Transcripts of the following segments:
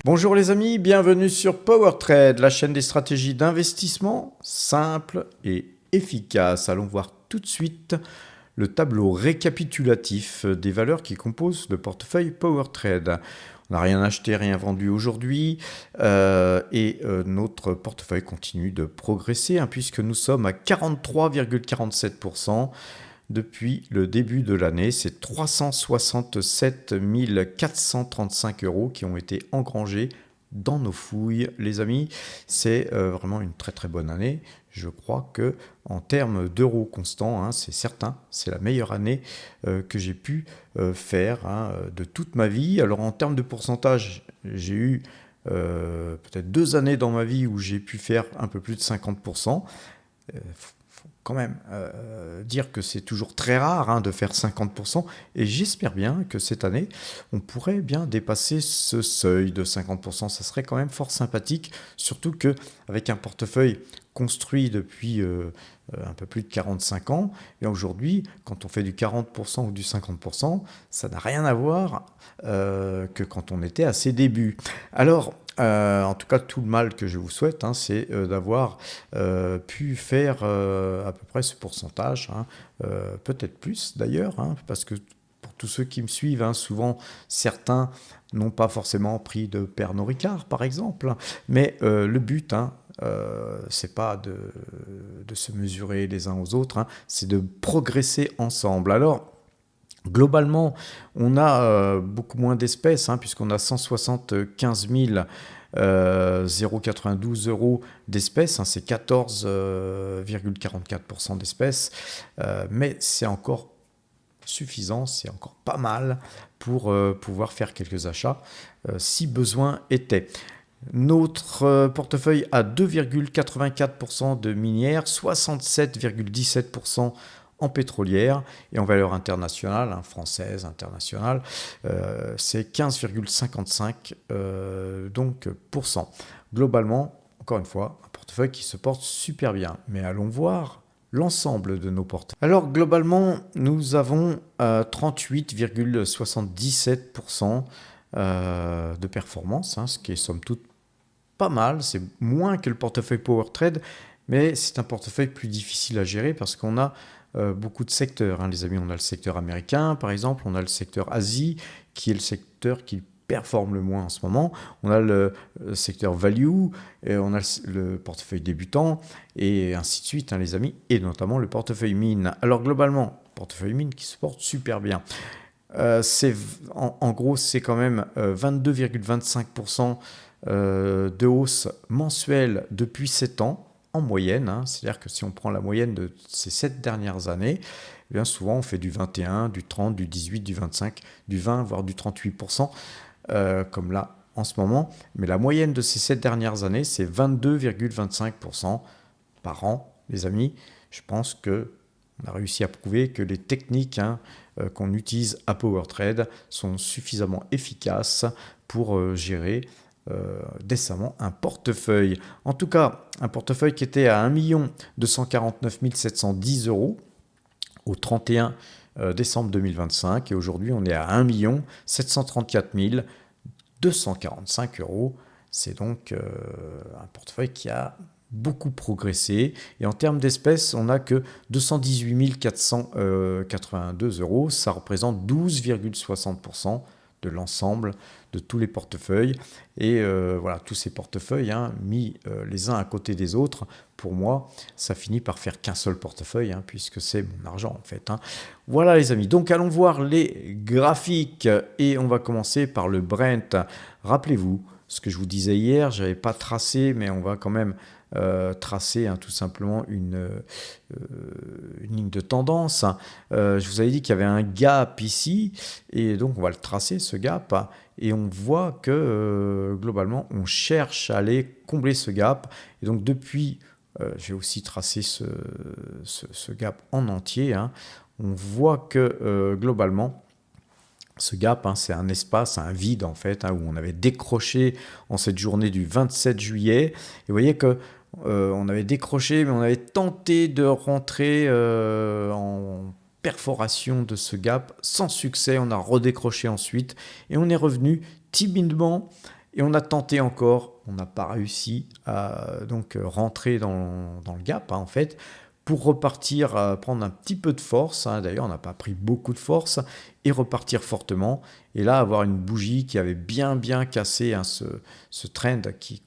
Bonjour les amis, bienvenue sur PowerTrade, la chaîne des stratégies d'investissement simples et efficaces. Allons voir tout de suite le tableau récapitulatif des valeurs qui composent le portefeuille PowerTrade. On n'a rien acheté, rien vendu aujourd'hui et notre portefeuille continue de progresser puisque nous sommes à 43,47%. Depuis le début de l'année, c'est 367 435 € qui ont été engrangés dans nos fouilles, les amis. C'est vraiment une très très bonne année. Je crois que en termes d'euros constants, c'est certain, c'est la meilleure année que j'ai pu faire de toute ma vie. Alors en termes de pourcentage, j'ai eu peut-être 2 années dans ma vie où j'ai pu faire un peu plus de 50%. Faut quand même dire que c'est toujours très rare de faire 50%, et j'espère bien que cette année on pourrait bien dépasser ce seuil de 50%. Ça serait quand même fort sympathique, surtout qu'avec un portefeuille construit depuis un peu plus de 45 ans, et aujourd'hui quand on fait du 40% ou du 50%, ça n'a rien à voir que quand on était à ses débuts. Alors en tout cas, tout le mal que je vous souhaite, c'est d'avoir pu faire à peu près ce pourcentage, peut-être plus d'ailleurs, parce que pour tous ceux qui me suivent, souvent certains n'ont pas forcément pris de Pernod Ricard, par exemple, mais le but, c'est pas de se mesurer les uns aux autres, c'est de progresser ensemble. Alors, globalement, on a beaucoup moins d'espèces, puisqu'on a 175 092 € d'espèces, c'est 14,44% d'espèces, mais c'est encore suffisant, c'est encore pas mal pour pouvoir faire quelques achats si besoin était. Notre portefeuille a 2,84% de minières, 67,17% en pétrolière, et en valeur internationale, française, internationale, c'est 15,55 donc %. Globalement, encore une fois, un portefeuille qui se porte super bien. Mais allons voir l'ensemble de nos portefeuilles. Alors globalement, nous avons 38,77% de performance, ce qui est somme toute pas mal. C'est moins que le portefeuille PowerTrade, mais c'est un portefeuille plus difficile à gérer parce qu'on a beaucoup de secteurs, les amis. On a le secteur américain, par exemple, on a le secteur Asie, qui est le secteur qui performe le moins en ce moment. On a le secteur value, et on a le portefeuille débutant, et ainsi de suite, les amis, et notamment le portefeuille mine. Alors globalement, portefeuille mine qui se porte super bien. En gros, c'est quand même 22,25% de hausse mensuelle depuis 7 ans en moyenne. C'est-à-dire que si on prend la moyenne de ces 7 dernières années, bien souvent on fait du 21, du 30, du 18, du 25, du 20, voire du 38%, comme là en ce moment. Mais la moyenne de ces 7 dernières années, c'est 22,25% par an, les amis. Je pense qu'on a réussi à prouver que les techniques qu'on utilise à PowerTrade sont suffisamment efficaces pour gérer décemment un portefeuille. En tout cas, un portefeuille qui était à 1 249 710 € au 31 décembre 2025, et aujourd'hui on est à 1 734 245 €. C'est donc un portefeuille qui a beaucoup progressé, et en termes d'espèces, on n'a que 218 482 €. Ça représente 12,60% de l'ensemble de tous les portefeuilles. Et voilà, tous ces portefeuilles mis les uns à côté des autres, pour moi, ça finit par faire qu'un seul portefeuille, puisque c'est mon argent en fait. Voilà les amis, donc allons voir les graphiques, et on va commencer par le Brent. Rappelez-vous ce que je vous disais hier, je n'avais pas tracé, mais on va quand même tracer tout simplement une ligne de tendance. Je vous avais dit qu'il y avait un gap ici, et donc on va le tracer, ce gap, et on voit que globalement on cherche à aller combler ce gap. Et donc depuis, je vais aussi tracer ce gap en entier, on voit que globalement ce gap, c'est un espace, un vide en fait, où on avait décroché en cette journée du 27 juillet. Et vous voyez que on avait décroché, mais on avait tenté de rentrer en perforation de ce gap sans succès. On a redécroché ensuite, et on est revenu timidement, Et on a tenté encore, on n'a pas réussi à donc rentrer dans le gap, hein, en fait, pour repartir, prendre un petit peu de force, hein. D'ailleurs, on n'a pas pris beaucoup de force, et repartir fortement. Et là, avoir une bougie qui avait bien cassé, hein, ce trend qui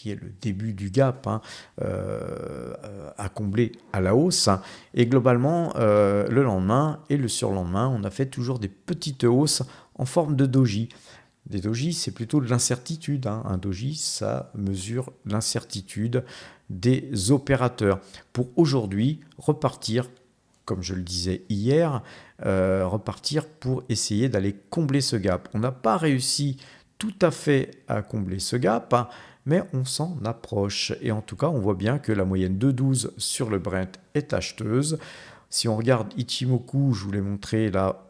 est le début du gap, hein, à combler à la hausse. Hein. Et globalement, le lendemain et le surlendemain, on a fait toujours des petites hausses en forme de doji. Des dojis, c'est plutôt de l'incertitude, hein. Un doji, ça mesure l'incertitude des opérateurs. Pour aujourd'hui, repartir, comme je le disais hier, repartir pour essayer d'aller combler ce gap. On n'a pas réussi tout à fait à combler ce gap, hein, mais on s'en approche. Et en tout cas, on voit bien que la moyenne de 12 sur le Brent est acheteuse. Si on regarde Ichimoku, je vous l'ai montré là,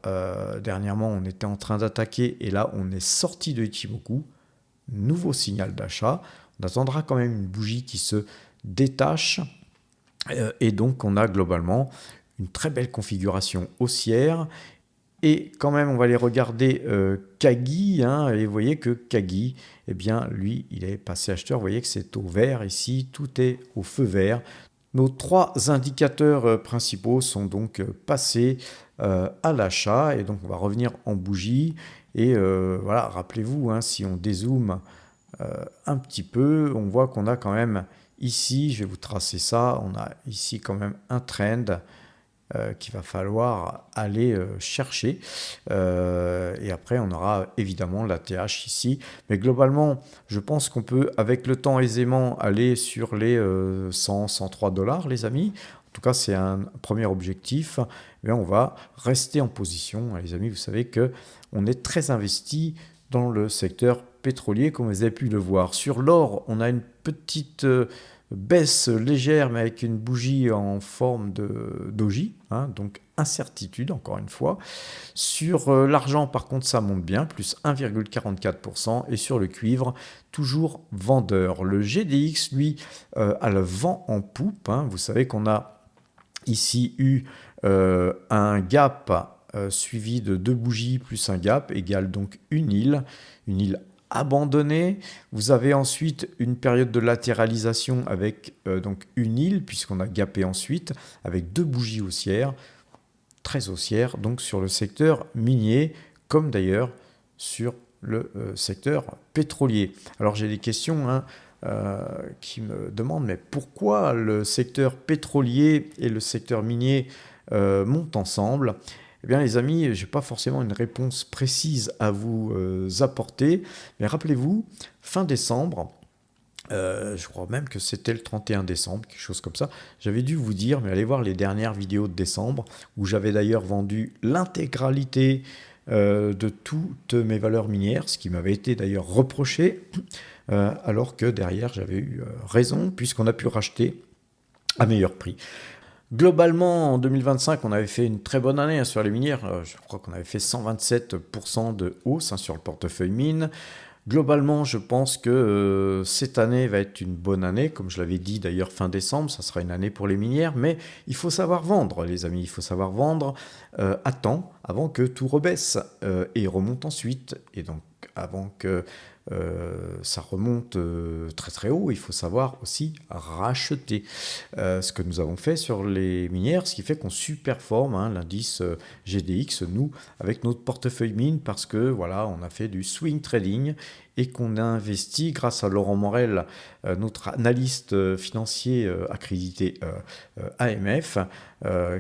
dernièrement, on était en train d'attaquer et là, on est sorti de Ichimoku. Nouveau signal d'achat. On attendra quand même une bougie qui se détache. Et donc, on a globalement une très belle configuration haussière. Et quand même, on va aller regarder Kagi, hein, et vous voyez que Kagi, eh bien, lui, il est passé acheteur. Vous voyez que c'est au vert ici, tout est au feu vert. Nos trois indicateurs principaux sont donc passés à l'achat. Et donc, on va revenir en bougie. Et voilà, rappelez-vous, hein, si on dézoome un petit peu, on voit qu'on a quand même ici, je vais vous tracer ça, on a ici quand même un trend qu'il va falloir aller chercher. Et après, on aura évidemment la TH ici. Mais globalement, je pense qu'on peut, avec le temps aisément, aller sur les 100, 103 dollars, les amis. En tout cas, c'est un premier objectif. Mais on va rester en position. Les amis, vous savez qu'on est très investi dans le secteur pétrolier, comme vous avez pu le voir. Sur l'or, on a une petite baisse légère, mais avec une bougie en forme de doji, hein, donc incertitude, encore une fois. Sur l'argent, par contre, ça monte bien, plus 1,44%. Et sur le cuivre, toujours vendeur. Le GDX, lui, a le vent en poupe. Hein. Vous savez qu'on a ici eu un gap suivi de deux bougies plus un gap égale donc une île abandonnée. Vous avez ensuite une période de latéralisation avec donc une île, puisqu'on a gapé ensuite, avec deux bougies haussières, très haussières, donc sur le secteur minier, comme d'ailleurs sur le secteur pétrolier. Alors j'ai des questions, hein, qui me demandent, mais pourquoi le secteur pétrolier et le secteur minier montent ensemble ? Eh bien, les amis, je n'ai pas forcément une réponse précise à vous apporter, mais rappelez-vous, fin décembre, je crois même que c'était le 31 décembre, quelque chose comme ça, j'avais dû vous dire, mais allez voir les dernières vidéos de décembre, où j'avais d'ailleurs vendu l'intégralité de toutes mes valeurs minières, ce qui m'avait été d'ailleurs reproché, alors que derrière, j'avais eu raison, puisqu'on a pu racheter à meilleur prix. Globalement, en 2025, on avait fait une très bonne année, hein, sur les minières. Je crois qu'on avait fait 127% de hausse, hein, sur le portefeuille mine. Globalement, je pense que cette année va être une bonne année. Comme je l'avais dit d'ailleurs fin décembre, ça sera une année pour les minières. Mais il faut savoir vendre, les amis. Il faut savoir vendre à temps, avant que tout rebaisse et remonte ensuite. Et donc, avant que ça remonte très très haut, il faut savoir aussi racheter, ce que nous avons fait sur les minières, ce qui fait qu'on surperforme, hein, l'indice GDX, nous, avec notre portefeuille mine, parce que voilà, on a fait du swing trading et qu'on a investi grâce à Laurent Morel, notre analyste financier accrédité AMF,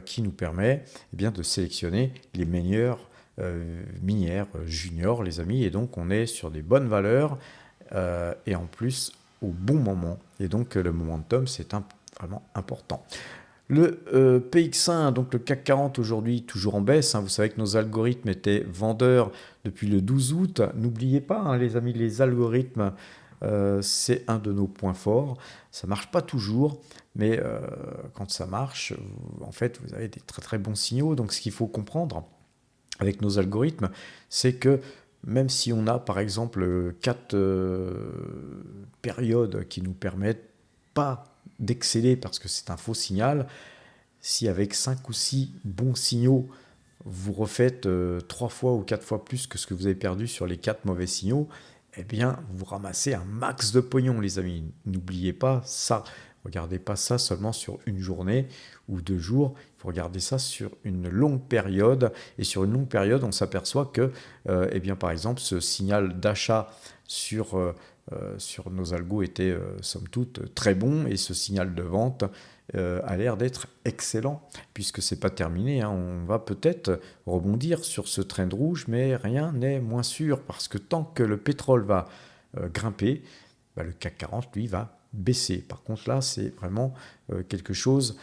qui nous permet, eh bien, de sélectionner les meilleurs minières juniors, les amis, et donc on est sur des bonnes valeurs et en plus au bon moment. Et donc le momentum, c'est vraiment important. Le PX1, donc le CAC 40 aujourd'hui, toujours en baisse, hein. Vous savez que nos algorithmes étaient vendeurs depuis le 12 août. N'oubliez pas, hein, les amis, les algorithmes, c'est un de nos points forts. Ça ne marche pas toujours, mais quand ça marche, en fait, vous avez des très très bons signaux. Donc ce qu'il faut comprendre avec nos algorithmes, c'est que même si on a par exemple 4 périodes qui ne nous permettent pas d'exceller parce que c'est un faux signal, si avec 5 ou 6 bons signaux, vous refaites 3 fois ou 4 fois plus que ce que vous avez perdu sur les 4 mauvais signaux, eh bien, vous ramassez un max de pognon, les amis. N'oubliez pas ça. Regardez pas ça seulement sur une journée ou 2 jours. Il faut regarder ça sur une longue période. Et sur une longue période, on s'aperçoit que, eh bien, par exemple, ce signal d'achat sur nos algos était, somme toute, très bon. Et ce signal de vente a l'air d'être excellent, puisque c'est pas terminé, hein. On va peut-être rebondir sur ce trend rouge, mais rien n'est moins sûr, parce que tant que le pétrole va grimper, bah, le CAC 40, lui, va baisser. Par contre, là, c'est vraiment quelque chose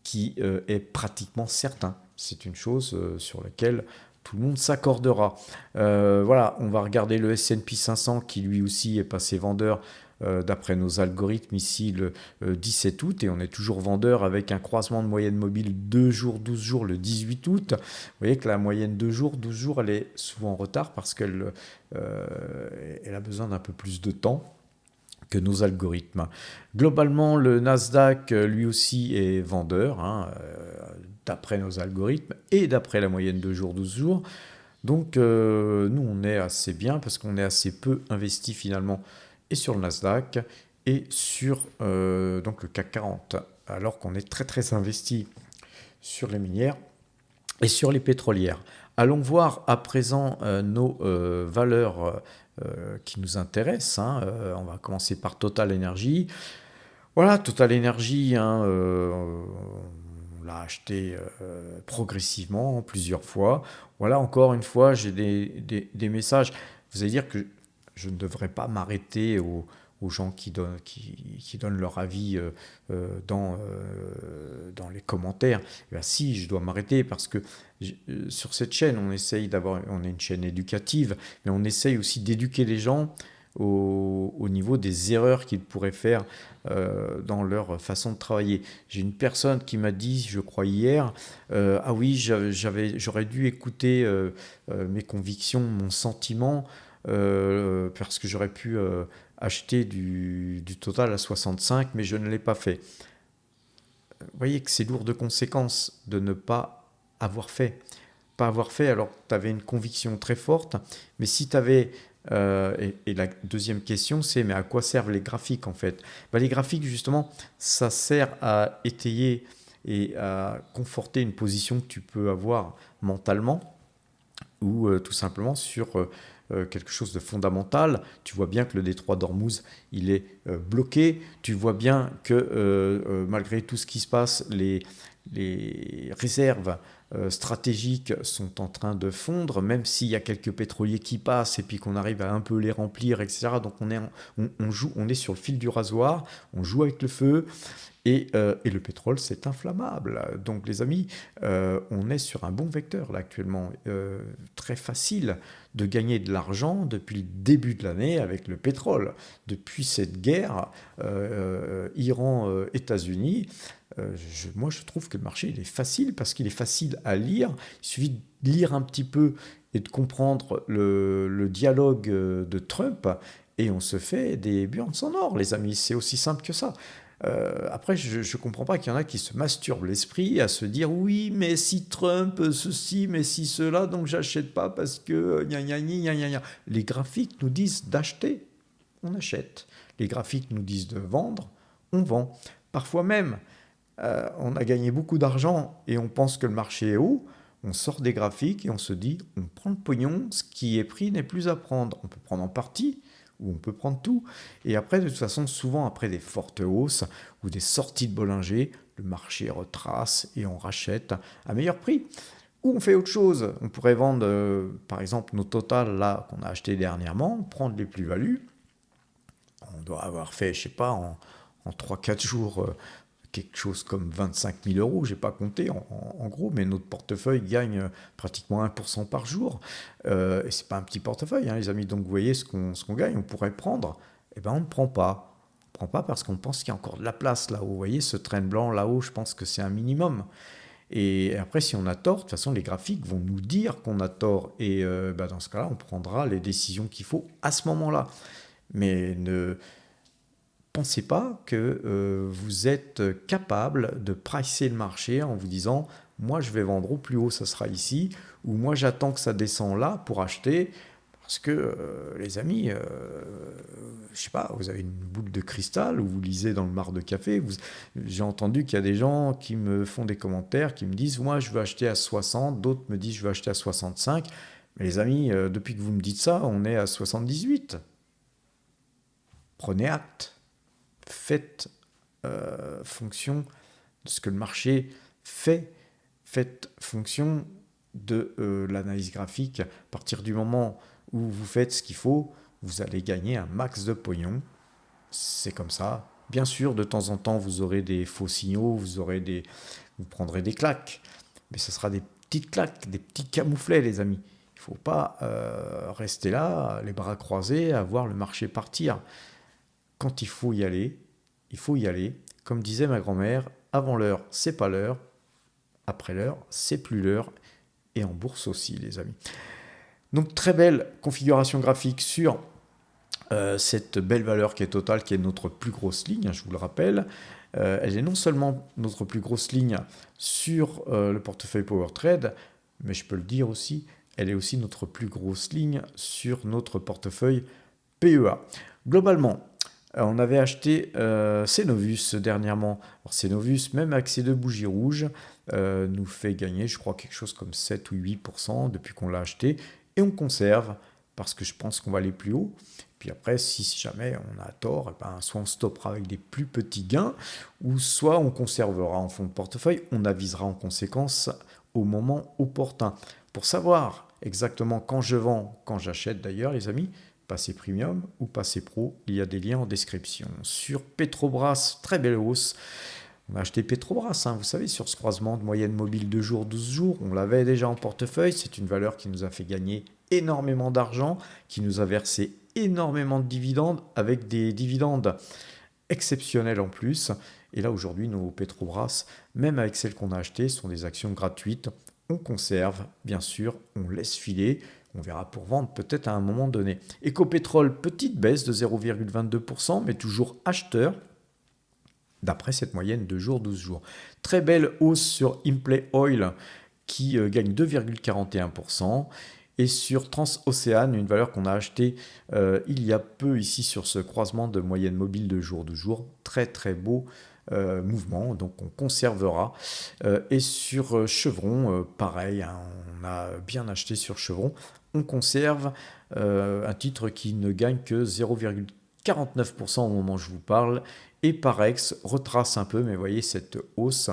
qui est pratiquement certain. C'est une chose sur laquelle tout le monde s'accordera. Voilà, on va regarder le S&P 500 qui lui aussi est passé vendeur d'après nos algorithmes ici le 17 août, et on est toujours vendeur avec un croisement de moyenne mobile 2 jours, 12 jours le 18 août. Vous voyez que la moyenne 2 jours, 12 jours, elle est souvent en retard parce qu'elle a besoin d'un peu plus de temps que nos algorithmes. Globalement, le Nasdaq, lui aussi, est vendeur, hein, d'après nos algorithmes et d'après la moyenne 2 jours, 12 jours. Donc, nous, on est assez bien parce qu'on est assez peu investi finalement et sur le Nasdaq et sur donc le CAC 40, alors qu'on est très très investi sur les minières et sur les pétrolières. Allons voir à présent nos valeurs qui nous intéressent, hein. On va commencer par Total Energy. Voilà, Total Energy, hein, on l'a acheté progressivement plusieurs fois. Voilà, encore une fois, j'ai des messages. Vous allez dire que je ne devrais pas m'arrêter aux gens qui donnent leur avis dans les commentaires. Eh bien, si, je dois m'arrêter parce que sur cette chaîne, on est une chaîne éducative, mais on essaye aussi d'éduquer les gens au niveau des erreurs qu'ils pourraient faire dans leur façon de travailler. J'ai une personne qui m'a dit, je crois hier, ah oui, j'aurais dû écouter mes convictions, mon sentiment, parce que j'aurais pu acheter du Total à 65, mais je ne l'ai pas fait. Vous voyez que c'est lourd de conséquences de ne pas avoir fait. Pas avoir fait, alors tu avais une conviction très forte, mais si tu avais... et la deuxième question, c'est mais à quoi servent les graphiques en fait? Les graphiques, justement, ça sert à étayer et à conforter une position que tu peux avoir mentalement, ou tout simplement sur quelque chose de fondamental. Tu vois bien que le détroit d'Ormuz, il est bloqué. Tu vois bien que malgré tout ce qui se passe, les réserves stratégiques sont en train de fondre, même s'il y a quelques pétroliers qui passent et puis qu'on arrive à un peu les remplir, etc. Donc on est sur le fil du rasoir, on joue avec le feu. Et le pétrole, c'est inflammable. Donc, les amis, on est sur un bon vecteur là actuellement. Très facile de gagner de l'argent depuis le début de l'année avec le pétrole. Depuis cette guerre Iran-États-Unis, moi, je trouve que le marché il est facile parce qu'il est facile à lire. Il suffit de lire un petit peu et de comprendre le dialogue de Trump et on se fait des burnes en or, les amis. C'est aussi simple que ça. Après, je ne comprends pas qu'il y en a qui se masturbent l'esprit à se dire oui, mais si Trump, ceci, mais si cela, donc j'achète pas parce que gna gna gna gna gna. Les graphiques nous disent d'acheter, on achète. Les graphiques nous disent de vendre, on vend. Parfois même, on a gagné beaucoup d'argent et on pense que le marché est haut. On sort des graphiques et on se dit on prend le pognon, ce qui est pris n'est plus à prendre. On peut prendre en partie, où on peut prendre tout. Et après, de toute façon, souvent après des fortes hausses ou des sorties de Bollinger, le marché retrace et on rachète à meilleur prix. Ou on fait autre chose. On pourrait vendre, par exemple, nos Total, là, qu'on a acheté dernièrement, prendre les plus-values. On doit avoir fait, je ne sais pas, en 3-4 jours, quelque chose comme 25 000 euros, je n'ai pas compté en gros, mais notre portefeuille gagne pratiquement 1% par jour. Et ce n'est pas un petit portefeuille, hein, les amis. Donc vous voyez ce qu'on gagne, on pourrait prendre. Eh bien, on ne prend pas. On ne prend pas parce qu'on pense qu'il y a encore de la place là-haut. Vous voyez, ce train blanc là-haut, je pense que c'est un minimum. Et après, si on a tort, de toute façon, les graphiques vont nous dire qu'on a tort. Et dans ce cas-là, on prendra les décisions qu'il faut à ce moment-là. Mais ne pensez pas que vous êtes capable de pricer le marché en vous disant moi je vais vendre au plus haut, ça sera ici, ou moi j'attends que ça descend là pour acheter, Parce que, les amis, je sais pas, vous avez une boule de cristal ou vous lisez dans le marc de café. J'ai entendu qu'il y a des gens qui me font des commentaires, qui me disent, moi, je veux acheter à 60, d'autres me disent, je veux acheter à 65. Mais les amis, depuis que vous me dites ça, on est à 78. Prenez acte. Faites fonction de ce que le marché fait. Faites fonction de l'analyse graphique. À partir du moment où vous faites ce qu'il faut, vous allez gagner un max de pognon. C'est comme ça. Bien sûr, de temps en temps, vous aurez des faux signaux, vous prendrez des claques. Mais ce sera des petites claques, des petits camouflets, les amis. Il ne faut pas rester là, les bras croisés, à voir le marché partir. Quand il faut y aller, il faut y aller. Comme disait ma grand-mère, avant l'heure, c'est pas l'heure. Après l'heure, c'est plus l'heure. Et en bourse aussi, les amis. Donc, très belle configuration graphique sur cette belle valeur qui est Total, qui est notre plus grosse ligne, je vous le rappelle. Elle est non seulement notre plus grosse ligne sur le portefeuille PowerTrade, mais je peux le dire aussi, elle est aussi notre plus grosse ligne sur notre portefeuille PEA. Globalement, on avait acheté Cenovus dernièrement. Alors Cenovus, même avec ces deux bougies rouges, nous fait gagner, je crois, quelque chose comme 7 ou 8% depuis qu'on l'a acheté. Et on conserve, parce que je pense qu'on va aller plus haut. Puis après, si jamais on a tort, eh ben, soit on stoppera avec des plus petits gains, ou soit on conservera en fond de portefeuille, on avisera en conséquence au moment opportun. Pour savoir exactement quand je vends, quand j'achète d'ailleurs, les amis, Passé Premium ou Passé Pro, il y a des liens en description. Sur Petrobras, très belle hausse. On a acheté Petrobras, vous savez, sur ce croisement de moyenne mobile 2 jours, 12 jours. On l'avait déjà en portefeuille. C'est une valeur qui nous a fait gagner énormément d'argent, qui nous a versé énormément de dividendes, avec des dividendes exceptionnels en plus. Et là, aujourd'hui, nos Petrobras, même avec celles qu'on a achetées, sont des actions gratuites. On conserve, bien sûr, on laisse filer. On verra pour vendre peut-être à un moment donné. Ecopétrol, petite baisse de 0,22%, mais toujours acheteur, d'après cette moyenne de jours, 12 jours. Très belle hausse sur Implay Oil, qui gagne 2,41%. Et sur Transocéane, une valeur qu'on a achetée il y a peu ici sur ce croisement de moyenne mobile de jour, 12 jours. Très très beau mouvement, donc on conservera. Et sur Chevron, pareil, on a bien acheté sur Chevron. On conserve un titre qui ne gagne que 0,49% au moment où je vous parle. Et Parex retrace un peu, mais vous voyez, cette hausse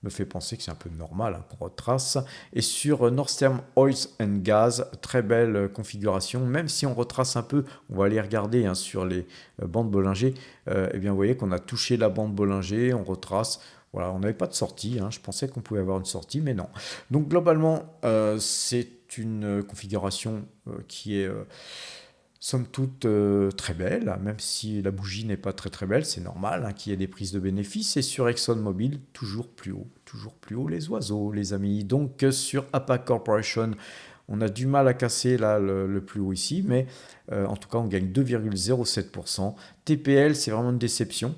me fait penser que c'est un peu normal qu'on retrace. Et sur Northern Oils and Gas, très belle configuration. Même si on retrace un peu, on va aller regarder sur les bandes Bollinger. Eh bien, vous voyez qu'on a touché la bande Bollinger, on retrace. Voilà, on n'avait pas de sortie. Je pensais qu'on pouvait avoir une sortie, mais non. Donc, globalement, c'est une configuration qui est somme toute très belle, même si la bougie n'est pas très très belle, c'est normal qu'il y ait des prises de bénéfices. Et sur ExxonMobil, toujours plus haut les oiseaux, les amis. Donc sur APA Corporation, on a du mal à casser là le plus haut ici, mais en tout cas on gagne 2,07%. TPL, c'est vraiment une déception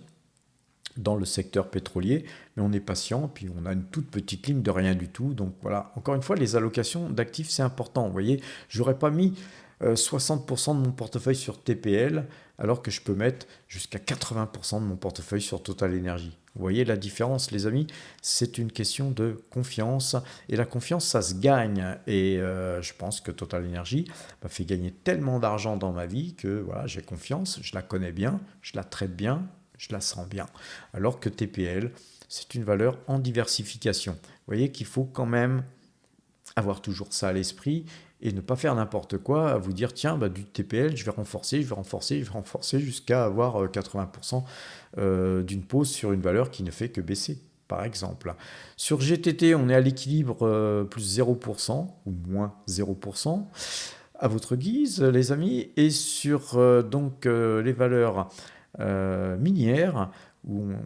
dans le secteur pétrolier, mais on est patient, puis on a une toute petite ligne de rien du tout. Donc voilà, encore une fois, les allocations d'actifs, c'est important. Vous voyez, j'aurais pas mis 60% de mon portefeuille sur TPL, alors que je peux mettre jusqu'à 80% de mon portefeuille sur Total Energy. Vous voyez la différence, les amis? C'est une question de confiance, et la confiance, ça se gagne. Et je pense que Total Energy m'a fait gagner tellement d'argent dans ma vie que voilà, j'ai confiance, je la connais bien, je la traite bien, je la sens bien. Alors que TPL, c'est une valeur en diversification. Vous voyez qu'il faut quand même avoir toujours ça à l'esprit et ne pas faire n'importe quoi, à vous dire tiens, du TPL, je vais renforcer jusqu'à avoir 80% d'une pause sur une valeur qui ne fait que baisser, par exemple. Sur GTT, on est à l'équilibre plus 0% ou moins 0%. À votre guise, les amis. Et sur les valeurs minières, où on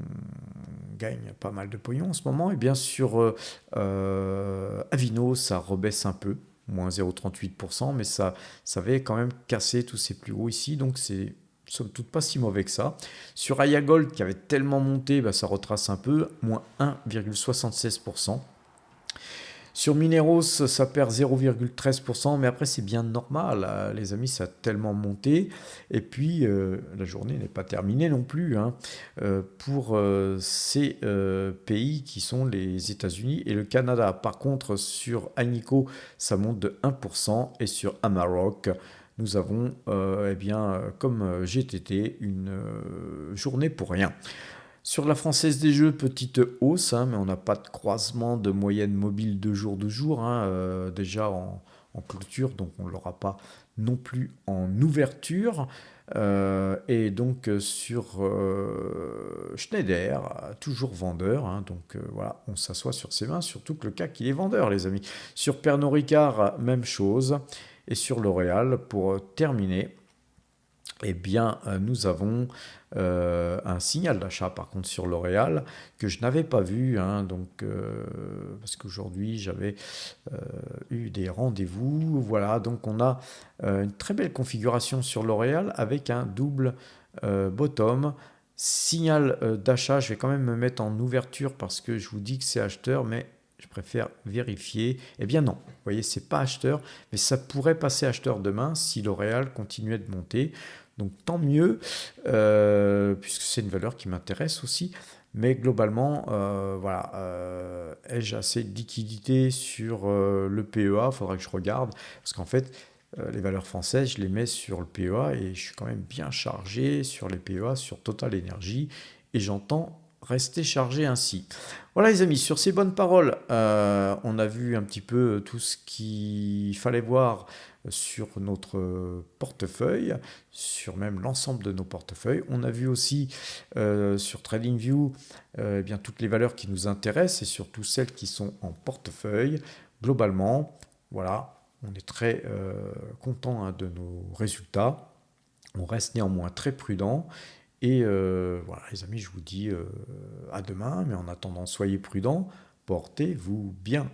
gagne pas mal de pognon en ce moment, et bien sûr Avino, ça rebaisse un peu, moins 0,38%, mais ça avait quand même cassé tous ces plus hauts ici, donc c'est somme toute pas si mauvais que ça. Sur Aya Gold, qui avait tellement monté, ça retrace un peu, moins 1,76%. Sur Mineros, ça perd 0,13%, mais après c'est bien normal, les amis, ça a tellement monté. Et puis la journée n'est pas terminée non plus, hein, pour ces pays qui sont les États-Unis et le Canada. Par contre, sur Agnico, ça monte de 1%, et sur Amarok, nous avons, eh bien, comme GTT, une journée pour rien. Sur la Française des Jeux, petite hausse, hein, mais on n'a pas de croisement de moyenne mobile de jour, hein, déjà en clôture, donc on ne l'aura pas non plus en ouverture. Et donc sur Schneider, toujours vendeur, hein, donc voilà, on s'assoit sur ses mains, surtout que le CAC il est vendeur, les amis. Sur Pernod Ricard, même chose. Et sur L'Oréal, pour terminer, eh bien, nous avons un signal d'achat par contre sur L'Oréal que je n'avais pas vu, hein, donc, parce qu'aujourd'hui j'avais eu des rendez-vous. Voilà, donc on a une très belle configuration sur L'Oréal avec un double bottom. Signal d'achat, je vais quand même me mettre en ouverture parce que je vous dis que c'est acheteur, mais je préfère vérifier. Eh bien non, vous voyez, c'est pas acheteur, mais ça pourrait passer acheteur demain si L'Oréal continuait de monter. Donc tant mieux, puisque c'est une valeur qui m'intéresse aussi. Mais globalement, voilà, ai-je assez de liquidité sur le PEA? Il faudra que je regarde, parce qu'en fait, les valeurs françaises, je les mets sur le PEA et je suis quand même bien chargé sur les PEA, sur Total Energy, et j'entends rester chargé ainsi. Voilà les amis, sur ces bonnes paroles, on a vu un petit peu tout ce qu'il fallait voir sur notre portefeuille, sur même l'ensemble de nos portefeuilles. On a vu aussi sur TradingView eh bien, toutes les valeurs qui nous intéressent et surtout celles qui sont en portefeuille. Globalement, voilà, on est très content, hein, de nos résultats. On reste néanmoins très prudent. Et voilà, les amis, je vous dis à demain, mais en attendant, soyez prudents, portez-vous bien.